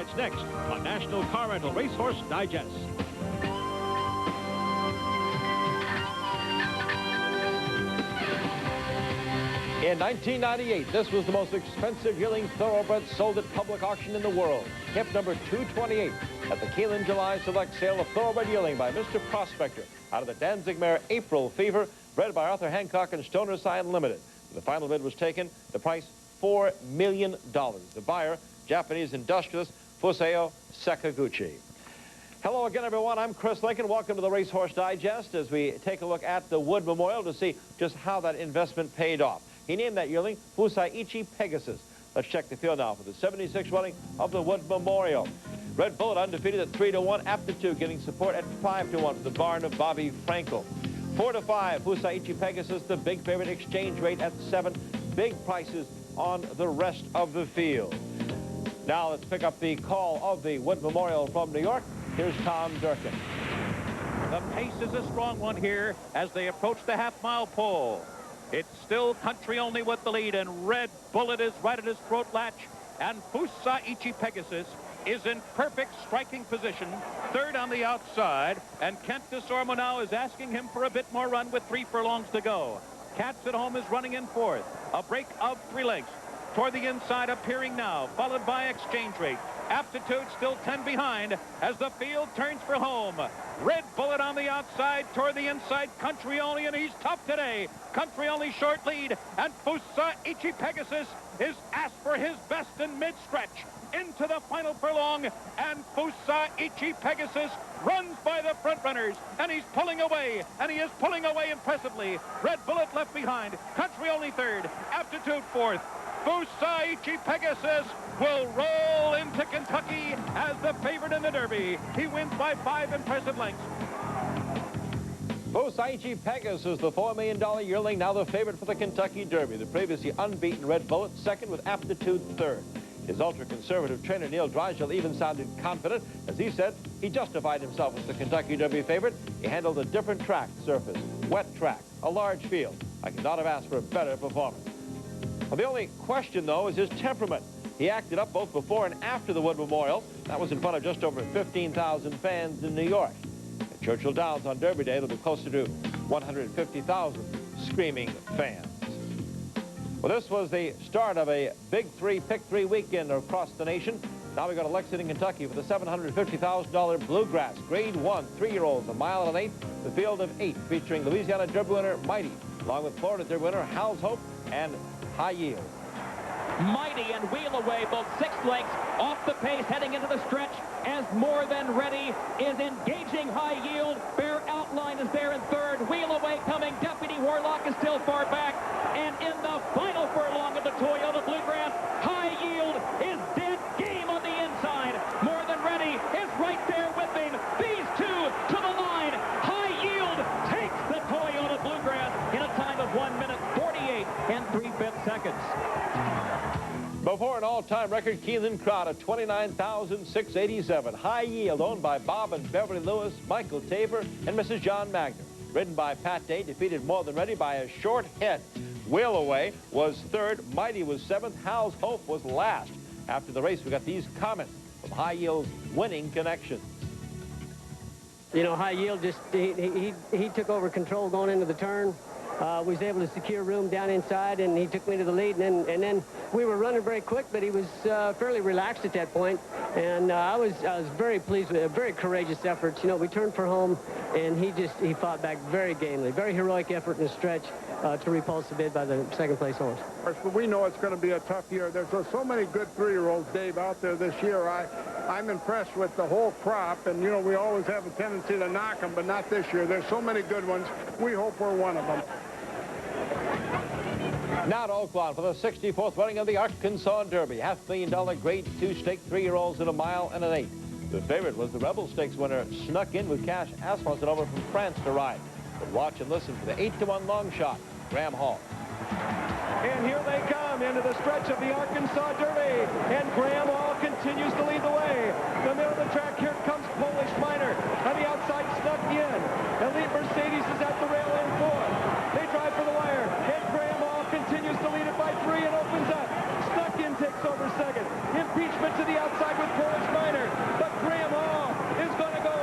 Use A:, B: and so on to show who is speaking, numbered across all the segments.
A: starts next on National Car Rental Racehorse Digest.
B: In 1998, this was the most expensive yearling thoroughbred sold at public auction in the world. Hip number 228 at the Keeneland July Select Sale of Thoroughbred Yearling by Mr. Prospector out of the Danzig mare April Fever, bred by Arthur Hancock and Stoner Scion Limited. The final bid was taken, the price $4 million. The buyer, Japanese industrialist Fusaichi Pegasus. Hello again, everyone. I'm Chris Lincoln. Welcome to the Racehorse Digest as we take a look at the Wood Memorial to see just how that investment paid off. He named that yearling Fusaichi Pegasus. Let's check the field now for the 76th running of the Wood Memorial. Red Bullet undefeated at 3-1, Aptitude getting support at 5-1 for the barn of Bobby Frankel. 4-5, Fusaichi Pegasus, the big favorite, exchange rate at 7. Big prices on the rest of the field. Now let's pick up the call of the Wood Memorial from New York. Here's Tom Durkin.
C: The pace is a strong one here as they approach the half-mile pole. It's still Country Only with the lead, and Red Bullet is right at his throat latch, and Fusaichi Pegasus is in perfect striking position, third on the outside, and Kent DeSormo now is asking him for a bit more run with 3 furlongs to go. Cats at Home is running in fourth, a break of 3 lengths. Toward the inside appearing now, followed by Exchange Rate. Aptitude still 10 behind as the field turns for home. Red Bullet on the outside, toward the inside, Country Only, and he's tough today. Country Only short lead, and Fusaichi Pegasus is asked for his best in mid-stretch. Into the final furlong, and Fusaichi Pegasus runs by the front runners, and he's pulling away, and he is pulling away impressively. Red Bullet left behind, Country Only third, Aptitude fourth. Fusaichi Pegasus will roll into Kentucky as the favorite in the Derby. He wins by 5 impressive lengths.
B: Fusaichi Pegasus, the $4 million yearling, now the favorite for the Kentucky Derby. The previously unbeaten Red Bullet, second with Aptitude third. His ultra-conservative trainer, Neil Drysdale, even sounded confident. As he said, he justified himself as the Kentucky Derby favorite. He handled a different track surface, wet track, a large field. I could not have asked for a better performance. Well, the only question, though, is his temperament. He acted up both before and after the Wood Memorial. That was in front of just over 15,000 fans in New York. At Churchill Downs on Derby Day, it'll be closer to 150,000 screaming fans. Well, this was the start of a Big Three, Pick Three weekend across the nation. Now we go to Lexington, Kentucky for the $750,000 Bluegrass Grade 1 3-year-olds, a mile and an eighth. The field of 8 featuring Louisiana Derby winner Mighty, along with Florida Derby winner Hal's Hope and High Yield.
D: Mighty and Wheel Away, both 6 lengths off the pace, heading into the stretch as More Than Ready is engaging High Yield. Bear Outline is there in third. Wheel Away coming. Deputy Warlock is still far back. And in the final furlong of the Toyota Bluegrass, High Yield is dead game on the inside. More Than Ready is right there with him. These two to the line. High Yield takes the Toyota Bluegrass in a time of 1 minute 48 and 3/5 seconds.
B: Before an all-time record Keeneland crowd of 29,687. High Yield, owned by Bob and Beverly Lewis, Michael Tabor, and Mrs. John Magner. Ridden by Pat Day, defeated More Than Ready by a short head. Wheel Away was third, Mighty was 7th, Hal's Hope was last. After the race, we got these comments from High Yield's winning connection.
E: You know, High Yield just, he took over control going into the turn. Was able to secure room down inside, and he took me to the lead, and then we were running very quick, but he was fairly relaxed at that point, and I was very pleased with it. Very courageous efforts. You know, we turned for home, and he fought back very gamely. Very heroic effort in the stretch to repulse the bid by the second-place horse.
F: But we know it's going to be a tough year. There's so many good 3-year-olds, Dave, out there this year. I'm impressed with the whole crop, and, you know, we always have a tendency to knock them, but not this year. There's so many good ones. We hope we're one of them.
B: Now to Oaklawn for the 64th running of the Arkansas Derby. $500,000 Grade 2 stake, 3-year-olds in a mile and an eighth. The favorite was the Rebel Stakes winner, snuck in with Cash Asphalt over from France to ride. But watch and listen for the 8-1 long shot, Graham Hall.
G: And here they come into the stretch of the Arkansas Derby. And Graham Hall continues to lead the way. The middle of the track, here comes Polish Miner. On the outside, snuck in. Elite Mercedes is at the rail in fourth. They drive for the wire. And Graham Hall continues to lead it by 3 and opens up. Snuck in takes over second. Impeachment to the outside with Polish Miner. But Graham Hall is going to go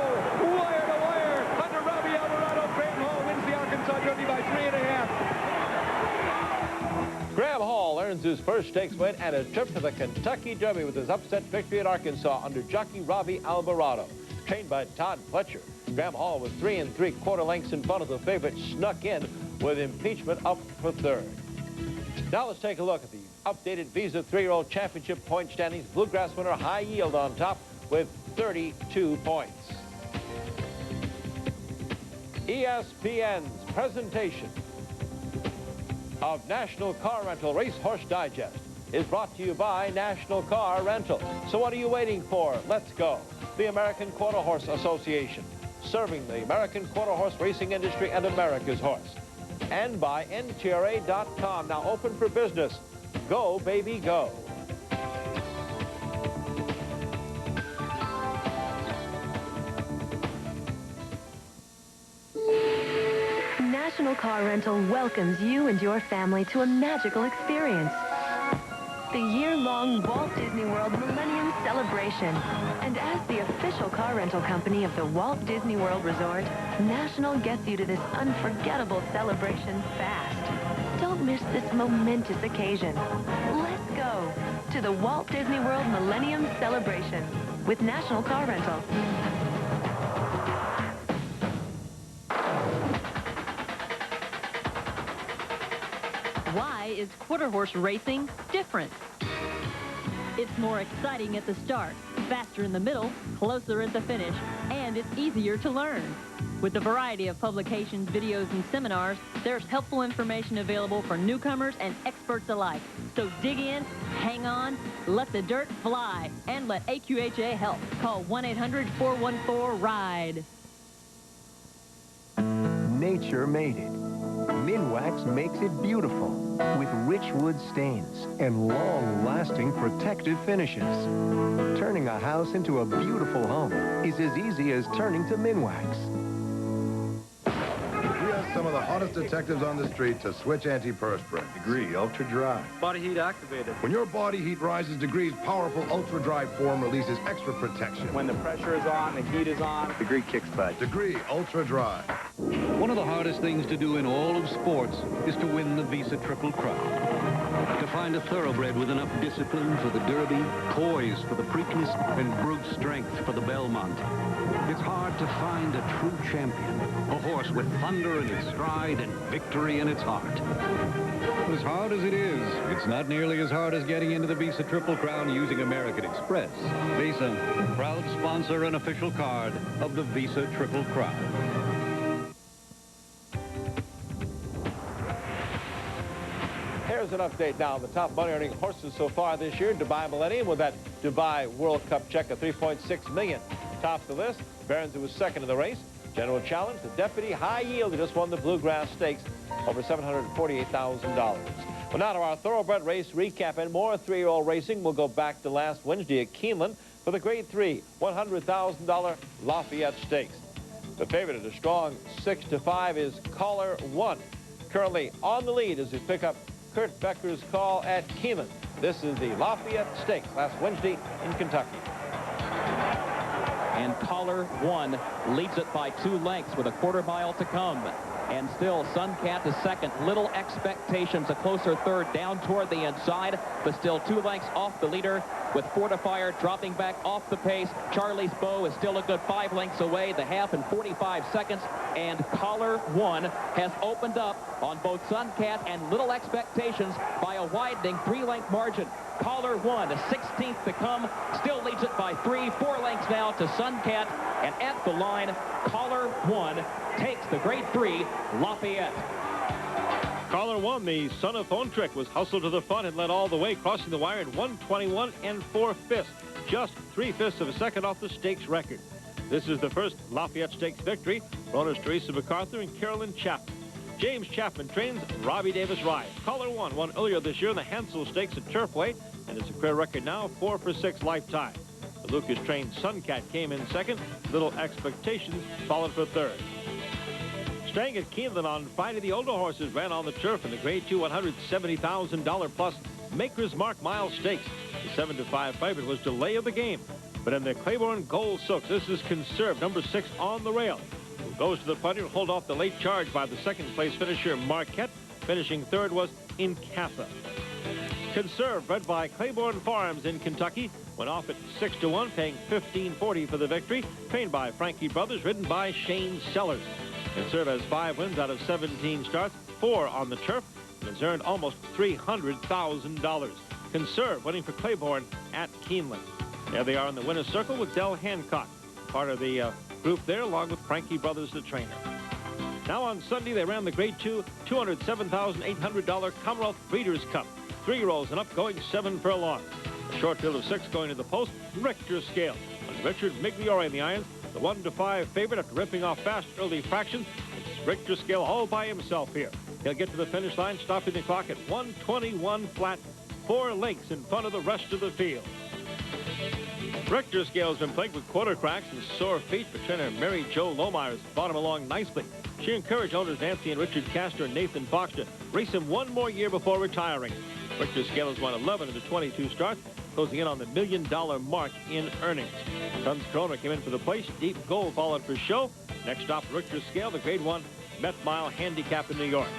G: wire to wire under Robbie Alvarado. Graham Hall wins the Arkansas Derby by 3.5.
B: Graham Hall earns his first stakes win and a trip to the Kentucky Derby with his upset victory at Arkansas under jockey Robbie Alvarado. Trained by Todd Fletcher, Graham Hall was 3 3/4 lengths in front of the favorite, snuck in with impeachment up for third. Now let's take a look at the updated Visa 3-year-old championship point standings. Bluegrass winner High Yield on top with 32 points. ESPN's presentation of National Car Rental Racehorse Digest is brought to you by National Car Rental. So what are you waiting for? Let's go. The American Quarter Horse Association, serving the American quarter horse racing industry and America's horse. And by NTRA.com, now open for business. Go, baby, go.
H: National Car Rental welcomes you and your family to a magical experience. The year-long Walt Disney World Millennium Celebration. And as the official car rental company of the Walt Disney World Resort, National gets you to this unforgettable celebration fast. Don't miss this momentous occasion. Let's go to the Walt Disney World Millennium Celebration with National Car Rental.
I: Why is quarter horse racing different? It's more exciting at the start, faster in the middle, closer at the finish, and it's easier to learn. With a variety of publications, videos, and seminars, there's helpful information available for newcomers and experts alike. So dig in, hang on, let the dirt fly, and let AQHA help. Call 1-800-414-RIDE.
J: Nature made it. Minwax makes it beautiful with rich wood stains and long-lasting protective finishes. Turning a house into a beautiful home is as easy as turning to Minwax.
K: We asked some of the hottest detectives on the street to switch antiperspirant. Degree Ultra Dry.
L: Body heat activated.
K: When your body heat rises, Degree's powerful Ultra Dry form releases extra protection.
L: When the pressure is on, the heat is on, Degree kicks butt.
K: Degree Ultra Dry.
M: One of the hardest things to do in all of sports is to win the Visa Triple Crown. To find a thoroughbred with enough discipline for the Derby, poise for the Preakness, and brute strength for the Belmont. It's hard to find a true champion, a horse with thunder in its stride and victory in its heart.
N: As hard as it is, it's not nearly as hard as getting into the Visa Triple Crown using American Express. Visa, proud sponsor and official card of the Visa Triple Crown.
B: Here's an update now. The top money-earning horses so far this year. Dubai Millennium with that Dubai World Cup check of $3.6 million. Tops the list. Barons, who was second in the race. General Challenge, the Deputy High Yield, who just won the Bluegrass Stakes, over $748,000. Well, now to our thoroughbred race recap, and more 3-year-old racing. We'll go back to last Wednesday at Keeneland for the Grade 3 $100,000 Lafayette Stakes. The favorite at a strong 6-5 is Caller 1. Currently on the lead as we pick up Kurt Becker's call at Keeneland. This is the Lafayette Stakes last Wednesday in Kentucky.
D: And Caller 1 leads it by 2 lengths with a quarter mile to come. And still Suncat is second. Little Expectations a closer third down toward the inside, but still 2 lengths off the leader with Fortifier dropping back off the pace. Charlie's Bow is still a good 5 lengths away, the half in 45 seconds. And Caller 1 has opened up on both Suncat and Little Expectations by a widening 3-length margin. Caller 1, a 16th to come, still leads it by 3, 4 lengths now to Suncat. And at the line, Caller 1 takes the Grade 3 Lafayette.
A: Caller 1, the son of Phone Trick, was hustled to the front and led all the way, crossing the wire at 1:21 4/5, just 3/5 of a second off the stakes record. This is the first Lafayette Stakes victory for owners Teresa MacArthur and Carolyn Chapman. James Chapman trains Robbie Davis Ride. Caller 1 won earlier this year in the Hansel Stakes at Turfway, and it's a career record now 4 for 6 lifetime. The Lucas-trained Suncat came in second. Little Expectations followed for third. Staying at Keeneland on Friday, the older horses ran on the turf in the Grade 2 $170,000 plus Maker's Mark Mile Stakes. The 7-5 favorite was delay of the game. But in the Claiborne Gold Silks, this is Conserve, number 6 on the rail, who goes to the punter and hold off the late charge by the second-place finisher Marquette. Finishing third was Incatha. Conserve, bred by Claiborne Farms in Kentucky, went off at 6-1, paying $15.40 for the victory. Trained by Frankie Brothers, ridden by Shane Sellers. Conserve has 5 wins out of 17 starts, 4 on the turf, and has earned almost $300,000. Conserve winning for Claiborne at Keeneland. There they are in the winner's circle with Del Hancock, part of the group there, along with Frankie Brothers, the trainer. Now on Sunday, they ran the Grade 2 $207,800 Commonwealth Breeders' Cup. 3-year-olds and up going 7 furlongs. A short field of 6 going to the post. Richter scale. And Richard Migliore in the irons. The 1-5 favorite after ripping off fast early fractions. It's Richter scale all by himself here. He'll get to the finish line, stopping the clock at 1:21 flat. 4 lengths in front of the rest of the field. Richter scale has been plagued with quarter cracks and sore feet, but trainer Mary Jo Lohmeyer has brought him along nicely. She encouraged owners Nancy and Richard Castor and Nathan Fox to race him 1 more year before retiring. Richter scale has won 11 of the 22 starts, closing in on the $1 million mark in earnings. Tons Corona came in for the place. Deep Gold followed for show. Next stop, Richter scale, the Grade 1 Met Mile Handicap in New York.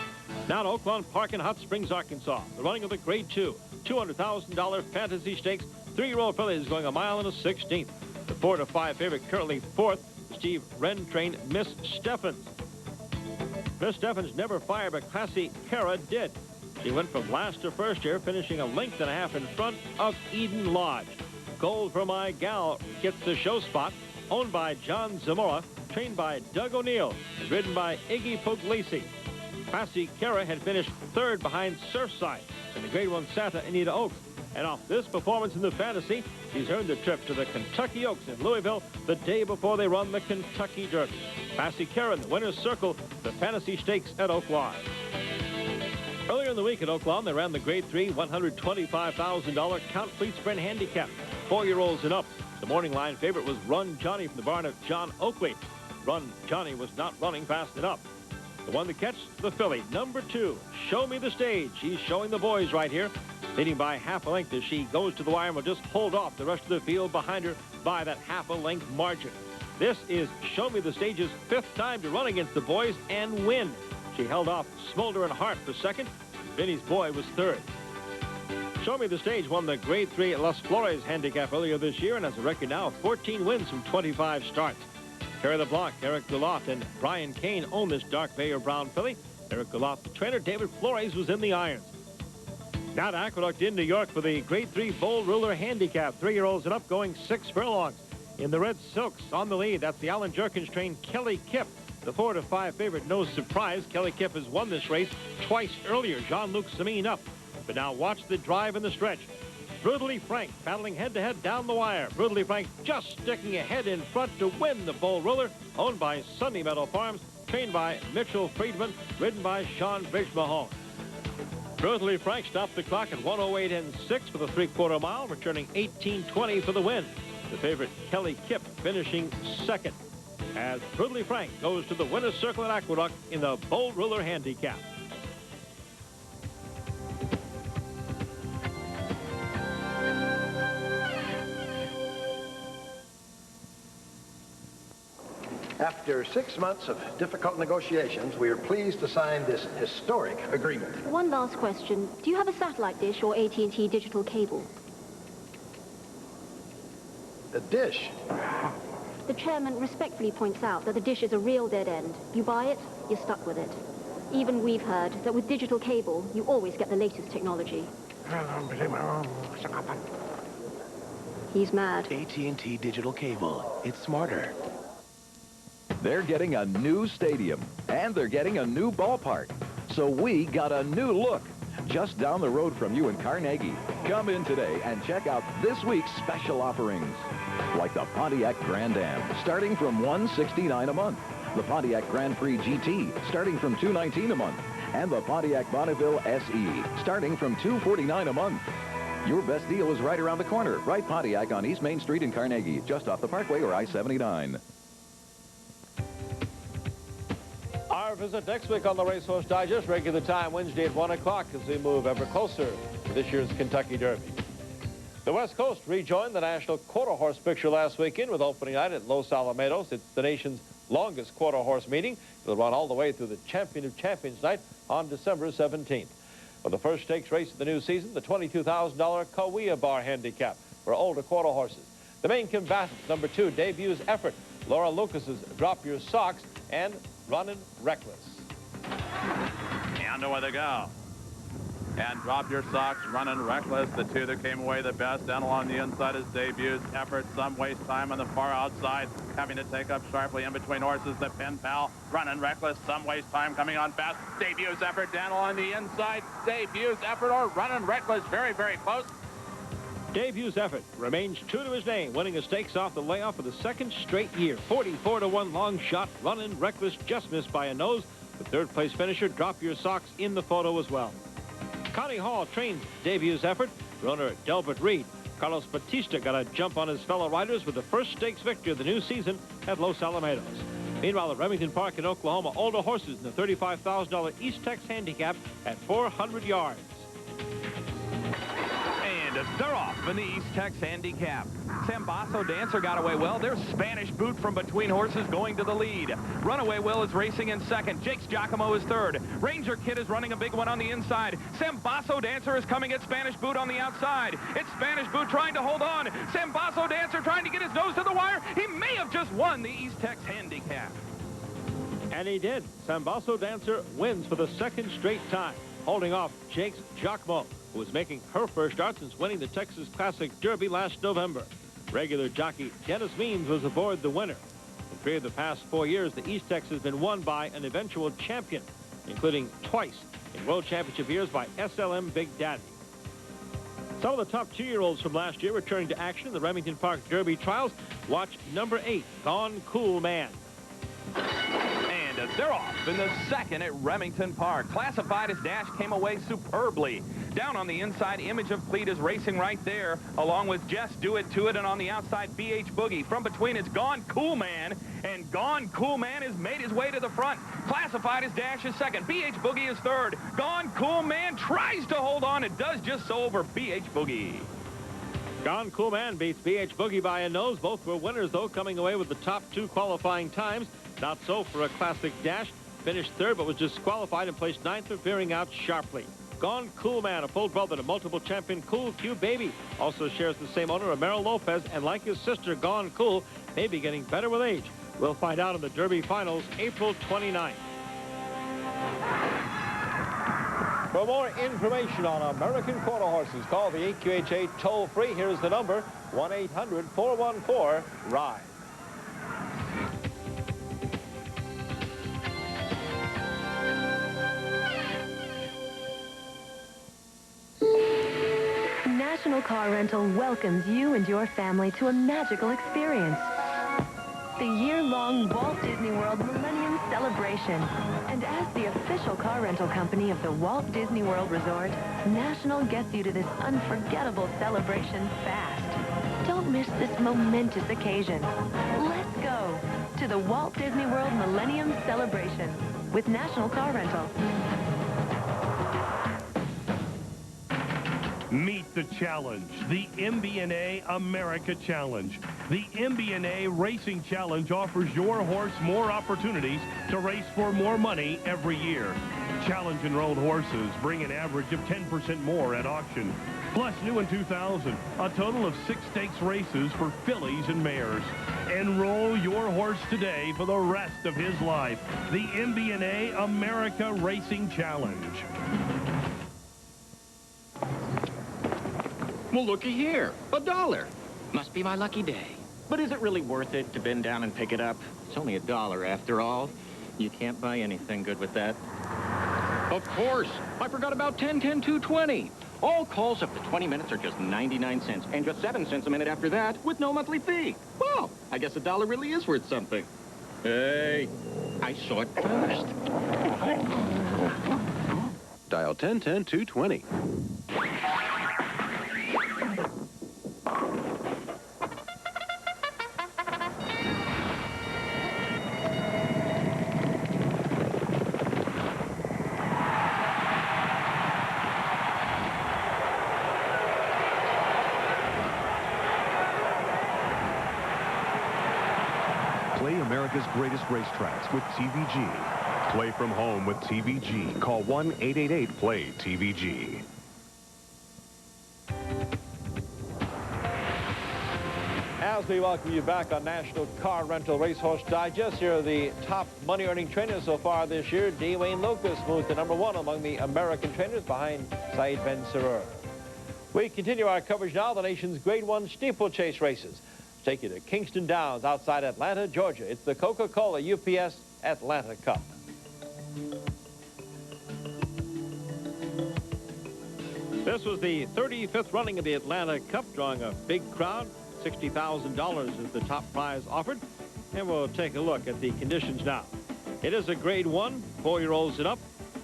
A: Now to Oaklawn Park in Hot Springs, Arkansas. The running of the Grade 2 $200,000 Fantasy Stakes. 3-year-old filly is going 1 1/16. The 4-5 favorite, currently 4th, Steve Wren trained Miss Steffens. Miss Steffens never fired, but Classy Cara did. She went from last to first here, finishing 1.5 lengths in front of Eden Lodge. Gold for My Gal gets the show spot, owned by John Zamora, trained by Doug O'Neill, and ridden by Iggy Puglisi. Classy Cara had finished 3rd behind Surfside in the Grade 1 Santa Anita Oaks. And off this performance in the Fantasy, she's earned a trip to the Kentucky Oaks in Louisville the day before they run the Kentucky Derby. Classy Cara in the winner's circle, the Fantasy Stakes at Oaklawn. Earlier in the week at Oaklawn, they ran the Grade 3 $125,000 Count Fleet Sprint Handicap. 4-year-olds and up. The morning line favorite was Run Johnny from the barn of John Oakley. Run Johnny was not running fast enough. The one to catch, the filly, number 2, Show Me the Stage. She's showing the boys right here, leading by 1/2 length as she goes to the wire and will just hold off the rest of the field behind her by that 1/2 length margin. This is Show Me the Stage's 5th time to run against the boys and win. She held off Smolder and Hart for 2nd. Vinny's Boy was 3rd. Show Me the Stage won the Grade 3 Las Flores Handicap earlier this year and has a record now of 14 wins from 25 starts. Terry LeBlanc, Eric Goulat, and Brian Kane own this dark Bayer Brown filly. Eric Goulat, the trainer. David Flores was in the irons. Now to Aqueduct in New York for the Grade 3 Bold Ruler Handicap. 3-year-olds and up going 6 furlongs. In the red silks on the lead, that's the Alan Jerkins trained Kelly Kipp. The 4-5 favorite, no surprise. Kelly Kipp has won this race twice earlier. Jean-Luc Semine up. But now watch the drive in the stretch. Brutally Frank battling head-to-head down the wire. Brutally Frank just sticking ahead in front to win the Bold Ruler, owned by Sunny Meadow Farms, trained by Mitchell Friedman, ridden by Sean Bridge Mahone. Brutally Frank stopped the clock at 1:08.6 for the 3/4 mile, returning 18:20 for the win. The favorite, Kelly Kipp, finishing 2nd. As Brutally Frank goes to the winner's circle at Aqueduct in the Bold Ruler Handicap.
O: After 6 months of difficult negotiations, we are pleased to sign this historic agreement.
P: One last question. Do you have a satellite dish or AT&T digital cable?
O: A dish?
P: The chairman respectfully points out that the dish is a real dead end. You buy it, you're stuck with it. Even we've heard that with digital cable, you always get the latest technology. He's mad.
Q: AT&T digital cable. It's smarter.
R: They're getting a new stadium, and they're getting a new ballpark. So we got a new look just down the road from you in Carnegie. Come in today and check out this week's special offerings, like the Pontiac Grand Am, starting from $169 a month. The Pontiac Grand Prix GT, starting from $219 a month. And the Pontiac Bonneville SE, starting from $249 a month. Your best deal is right around the corner. Right Pontiac on East Main Street in Carnegie, just off the Parkway or I-79.
B: Our visit next week on the Racehorse Digest, regular time Wednesday at 1 o'clock as we move ever closer to this year's Kentucky Derby.
A: The West Coast rejoined the national quarter horse picture last weekend with opening night at Los Alamitos. It's the nation's longest quarter horse meeting. It'll run all the way through the Champion of Champions night on December 17th. For the first stakes race of the new season, the $22,000 Kaweah Bar Handicap for older quarter horses. The main combatants, number 2, debuts Effort, Laura Lucas's Drop Your Socks, and Runnin' Reckless.
C: And away they go. And Drop Your Socks, Runnin' Reckless, the two that came away the best. Down along the inside is Debuts, Effort, some waste time on the far outside, having to take up sharply in between horses. The Pen Pal, Runnin' Reckless, some waste time coming on fast. Debuts, Effort down along the inside. Debuts, Effort, or Runnin' Reckless, very, very close.
A: Debuts Effort remains true to his name, winning a stakes off the layoff for the second straight year. 44-1 long shot, Runnin' Reckless just missed by a nose. The third place finisher, Drop Your Socks, in the photo as well. Connie Hall trains Debuts Effort. Runner Delbert Reed. Carlos Batista got a jump on his fellow riders with the first stakes victory of the new season at Los Alamitos. Meanwhile, at Remington Park in Oklahoma, older horses in the $35,000 East Tex Handicap at 400 yards.
S: They're off in the East Tex Handicap. Sambasso Dancer got away well. There's Spanish Boot from between horses going to the lead. Runaway Will is racing in second. Jake's Giacomo is third. Ranger Kid is running a big one on the inside. Sambasso Dancer is coming at Spanish Boot on the outside. It's Spanish Boot trying to hold on. Sambasso Dancer trying to get his nose to the wire. He may have just won the East Tex Handicap.
A: And he did. Sambasso Dancer wins for the second straight time, holding off Jake's Giacomo, who was making her first start since winning the Texas Classic Derby last November. Regular jockey Dennis Means was aboard the winner. In 3 of the past 4 years, the East Tex has been won by an eventual champion, including twice in World Championship years by SLM Big Daddy. Some of the top 2-year-olds from last year returning to action in the Remington Park Derby trials. Watch number 8, Gone Cool Man.
S: And they're off in the second at Remington Park. Classified as Dash came away superbly. Down on the inside, Image of Fleet is racing right there, along with Jess Do It To It, and on the outside, BH Boogie. From between, it's Gone Cool Man, and Gone Cool Man has made his way to the front. Classified as Dash is second. BH Boogie is third. Gone Cool Man tries to hold on. It does just so over BH Boogie.
A: Gone Cool Man beats BH Boogie by a nose. Both were winners, though, coming away with the top 2 qualifying times. Not so for a Classic Dash. Finished third, but was disqualified and placed 9th for veering out sharply. Gone Cool Man, a full brother to multiple champion Cool Q Baby, also shares the same owner, Romero Lopez, and like his sister, Gone Cool, may be getting better with age. We'll find out in the Derby Finals, April 29th. For more information on American quarter horses, call the AQHA toll-free. Here's the number, 1-800-414-RIDE.
H: National Car Rental welcomes you and your family to a magical experience. The year-long Walt Disney World Millennium Celebration. And as the official car rental company of the Walt Disney World Resort, National gets you to this unforgettable celebration fast. Don't miss this momentous occasion. Let's go to the Walt Disney World Millennium Celebration with National Car Rental.
T: Meet the challenge, the MBNA America Challenge. The MBNA Racing Challenge offers your horse more opportunities to race for more money every year. Challenge-enrolled horses bring an average of 10% more at auction. Plus, new in 2000, a total of 6 stakes races for fillies and mares. Enroll your horse today for the rest of his life. The MBNA America Racing Challenge.
U: Well, looky here. $1. Must be my lucky day. But is it really worth it to bend down and pick it up? It's only $1 after all. You can't buy anything good with that. Of course. I forgot about 10, 10, 220. All calls up to 20 minutes are just 99 cents, and just 7 cents a minute after that with no monthly fee. Well, I guess $1 really is worth something. Hey, I saw it first.
J: Dial 10-10-220.
E: Play America's greatest racetracks with TVG. Play from home with TVG. Call 1-888-PLAY-TVG.
B: As we welcome you back on National Car Rental Racehorse Digest, here are the top money-earning trainers so far this year. D. Wayne Lucas moves to #1 among the American trainers behind Saeed Ben Sarur. We continue our coverage now of the nation's Grade 1 steeplechase races. Let's take you to Kingston Downs outside Atlanta, Georgia. It's the Coca-Cola UPS Atlanta Cup. This was the 35th running of the Atlanta Cup, drawing a big crowd. $60,000 is the top prize offered. And we'll take a look at the conditions now. It is a Grade 1, 4-year-olds and up.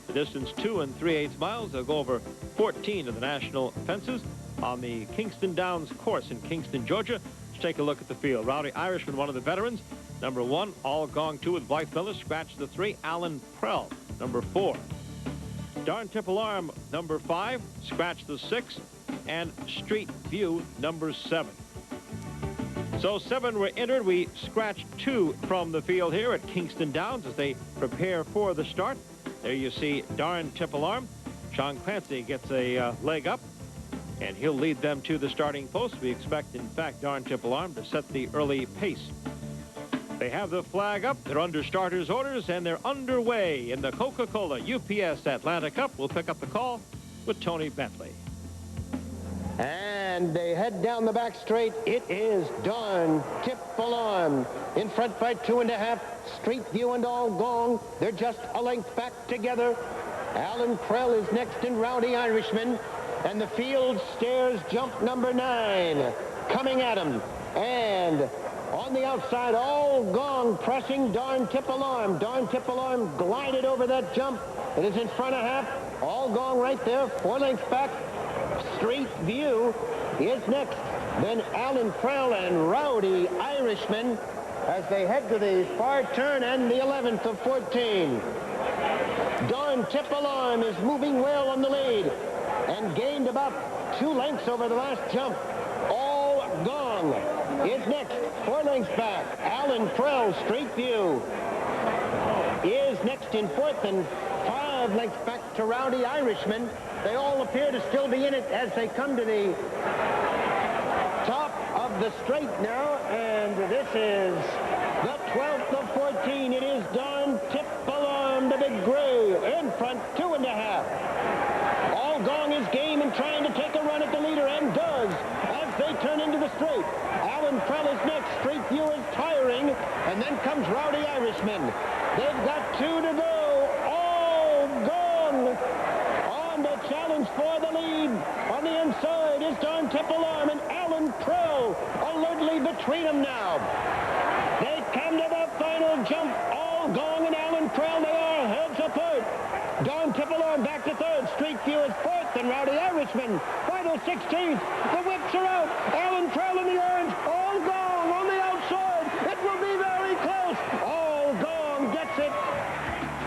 B: The distance 2 3/8 miles. They'll go over 14 of the national fences on the Kingston Downs course in Kingston, Georgia. Let's take a look at the field. Rowdy Irishman, one of the veterans. #1, All Gong 2 with Blythe Miller. Scratch the 3, Alan Prell. #4. Darn Tip Alarm, #5. Scratch the 6. And Street View, #7. So 7 were entered. We scratched 2 from the field here at Kingston Downs as they prepare for the start. There you see Darn Tip Alarm. Sean Clancy gets a leg up, and he'll lead them to the starting post. We expect, in fact, Darn Tip Alarm to set the early pace. They have the flag up. They're under starters' orders, and they're underway in the Coca-Cola UPS Atlanta Cup. We'll pick up the call with Tony Bentley.
O: And they head down the back straight. It is Darn Tip Alarm. In front by 2.5. Street View and All Gong. They're just a length back together. Alan Prell is next in Rowdy Irishman. And the field stares jump #9. Coming at him. And on the outside, All Gong pressing Darn Tip Alarm. Darn Tip Alarm glided over that jump. It is in front of half. All Gong right there, 4 lengths back. Street View is next. Then Alan Prell and Rowdy Irishman as they head to the far turn and the 11th of 14. Darn Tip Alarm is moving well on the lead and gained about 2 lengths over the last jump. All Gong is next, 4 lengths back. Alan Prell, Street View, is next in 4th and 5 lengths back to Rowdy Irishman. They all appear to still be in it as they come to the top of the straight now, and this is the 12th of 14. It is Darn Tip Alarm, the big gray, in front, 2.5. All Gong is game and trying to take a run at the leader, and does as they turn into the straight. Alan Prell is next. Street View is tiring, and then comes Rowdy Irishman. They've got 2 to go. All Gong on the challenge for the lead. On the inside is Darn Tip Alarm and Alan Prell alertly between them now. They come to the final jump. All Gong and Alan Prell, they are heads apart. Darn Tip Alarm back to 3rd. Street View is 4th, and Rowdy Irishman final 16th. The whips are out. Alan Prell in the orange. All Gong on the outside. It will be very close. All Gong gets it.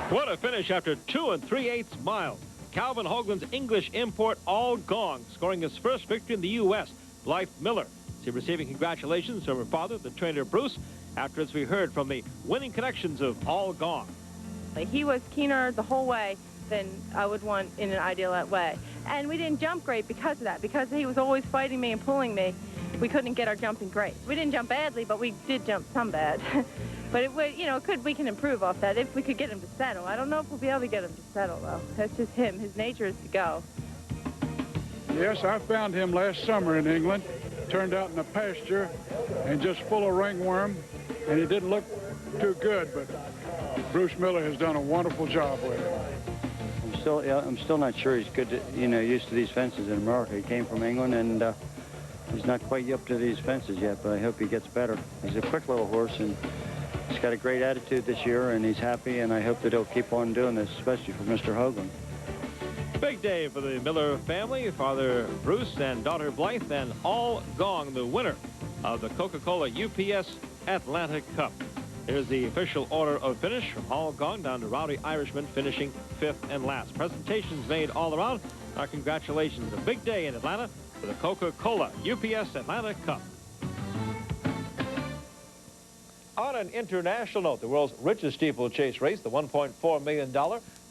A: What a finish after 2 3/8 miles. Calvin Hoagland's English import, All Gong, scoring his first victory in the U.S. Blythe Miller is receiving congratulations from her father, the trainer Bruce, after, as we heard, from the winning connections of All Gong.
V: He was keener the whole way than I would want in an ideal way. And we didn't jump great because of that, because he was always fighting me and pulling me. We couldn't get our jumping great. We didn't jump badly, but we did jump some bad. But it would, you know, we can improve off that if we could get him to settle. I don't know if we'll be able to get him to settle, though. That's just him. His nature is to go.
F: Yes, I found him last summer in England. Turned out in a pasture and just full of ringworm, and he didn't look too good, but Bruce Miller has done a wonderful job with him.
W: I'm still not sure he's good to, used to these fences in America. He came from England, and he's not quite up to these fences yet, but I hope he gets better. He's a quick little horse, and he's got a great attitude this year, and he's happy, and I hope that he'll keep on doing this, especially for Mr. Hoagland.
A: Big day for the Miller family, Father Bruce and daughter Blythe, and All Gong, the winner of the Coca-Cola UPS Atlanta Cup. Here's the official order of finish from All Gong down to Rowdy Irishman, finishing 5th and last. Presentations made all around. Our congratulations. A big day in Atlanta for the Coca-Cola UPS Atlanta Cup. On an international note, the world's richest steeplechase race, the $1.4 million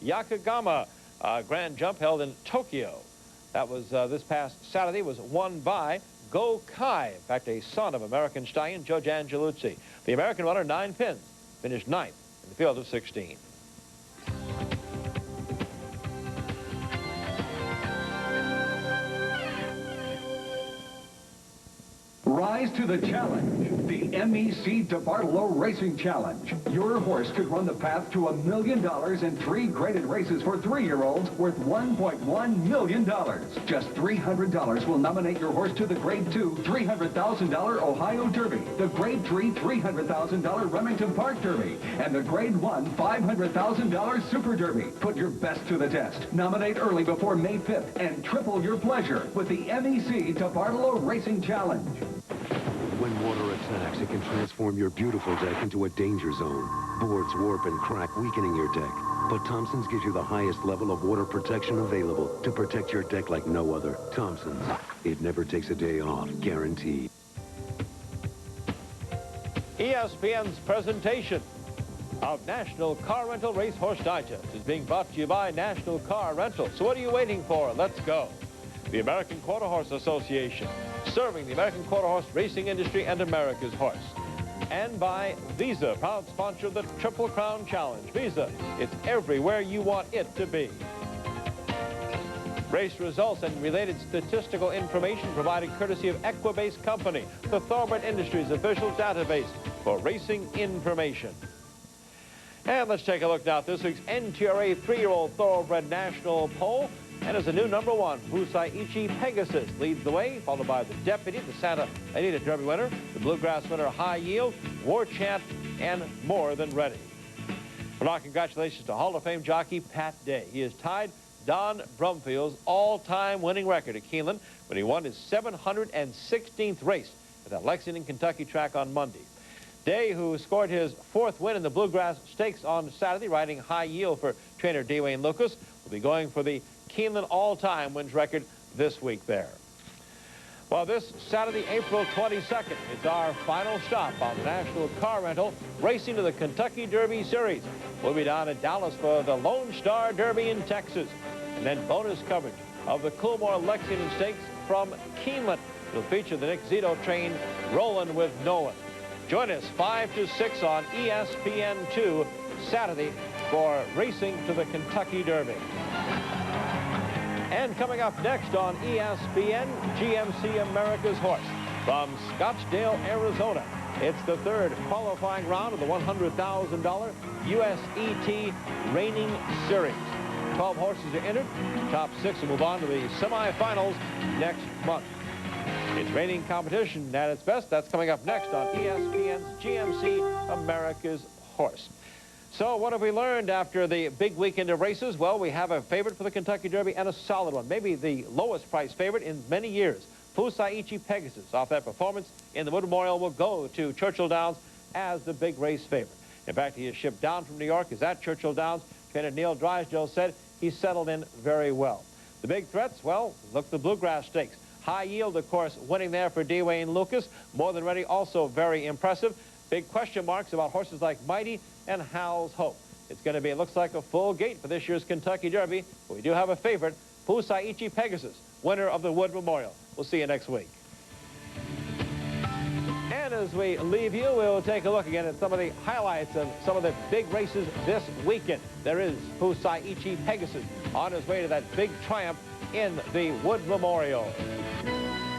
A: Yokohama Grand Jump held in Tokyo. That was this past Saturday, was won by Go Kai, in fact, a son of American stallion Joe Angeluzzi. The American runner, 9 pins, finished 9th in the field of 16.
G: Rise to the challenge, the MEC DeBartolo Racing Challenge. Your horse could run the path to $1 million in 3 graded races for 3-year-olds worth $1.1 million. Just $300 will nominate your horse to the Grade 2 $300,000 Ohio Derby, the Grade 3 $300,000 Remington Park Derby, and the Grade 1 $500,000 Super Derby. Put your best to the test. Nominate early before May 5th and triple your pleasure with the MEC DeBartolo Racing Challenge.
E: When water attacks, it can transform your beautiful deck into a danger zone. Boards warp and crack, weakening your deck. But Thompson's gives you the highest level of water protection available to protect your deck like no other. Thompson's. It never takes a day off, guaranteed.
A: ESPN's presentation of National Car Rental Racehorse Digest is being brought to you by National Car Rental. So what are you waiting for? Let's go. The American Quarter Horse Association, serving the American quarter horse racing industry and America's horse. And by Visa, proud sponsor of the Triple Crown Challenge. Visa, it's everywhere you want it to be. Race results and related statistical information provided courtesy of Equibase Company, the Thoroughbred Industries official database for racing information. And let's take a look now at this week's NTRA 3-year-old Thoroughbred National Poll. And as a new #1, Fusaichi Pegasus leads the way, followed by the Deputy, the Santa Anita Derby winner, the Bluegrass winner High Yield, War Chant, and More Than Ready. Well, our congratulations to Hall of Fame jockey Pat Day. He has tied Don Brumfield's all-time winning record at Keeneland when he won his 716th race at that Lexington, Kentucky track on Monday. Day, who scored his 4th win in the Bluegrass Stakes on Saturday, riding High Yield for trainer Dwayne Lucas, will be going for the Keeneland all-time wins record this week there. Well, this Saturday, April 22nd, is our final stop on the National Car Rental Racing to the Kentucky Derby Series. We'll be down in Dallas for the Lone Star Derby in Texas, and then bonus coverage of the Coolmore Lexington Stakes from Keeneland. It'll feature the Nick Zito train Rolling with Nolan. Join us 5 to 6 on ESPN2 Saturday for Racing to the Kentucky Derby. And coming up next on ESPN, GMC America's Horse from Scottsdale, Arizona. It's the 3rd qualifying round of the $100,000 USET Reining Series. 12 horses are entered. Top 6 will move on to the semifinals next month. It's reining competition at its best. That's coming up next on ESPN's GMC America's Horse. So what have we learned after the big weekend of races? Well, we have a favorite for the Kentucky Derby and a solid one. Maybe the lowest price favorite in many years. Fusaichi Pegasus, off that performance in the Wood Memorial, will go to Churchill Downs as the big race favorite. In fact, he is shipped down from New York. He's at Churchill Downs. Trainer Neil Drysdale said he settled in very well. The big threats, well, look at the Bluegrass Stakes. High Yield, of course, winning there for Dwayne Lucas. More Than Ready, also very impressive. Big question marks about horses like Mighty and Hal's Hope. It's going to be, it looks like, a full gate for this year's Kentucky Derby. But we do have a favorite, Fusaichi Pegasus, winner of the Wood Memorial. We'll see you next week. And as we leave you, we'll take a look again at some of the highlights of some of the big races this weekend. There is Fusaichi Pegasus on his way to that big triumph in the Wood Memorial.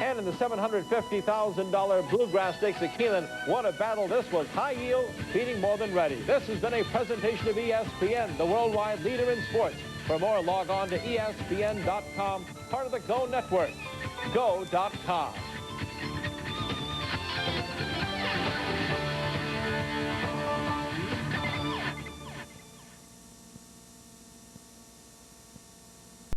A: And in the $750,000 Bluegrass Stakes at Keeneland, what a battle this was. High Yield beating More Than Ready. This has been a presentation of ESPN, the worldwide leader in sports. For more, log on to ESPN.com, part of the Go Network. Go.com.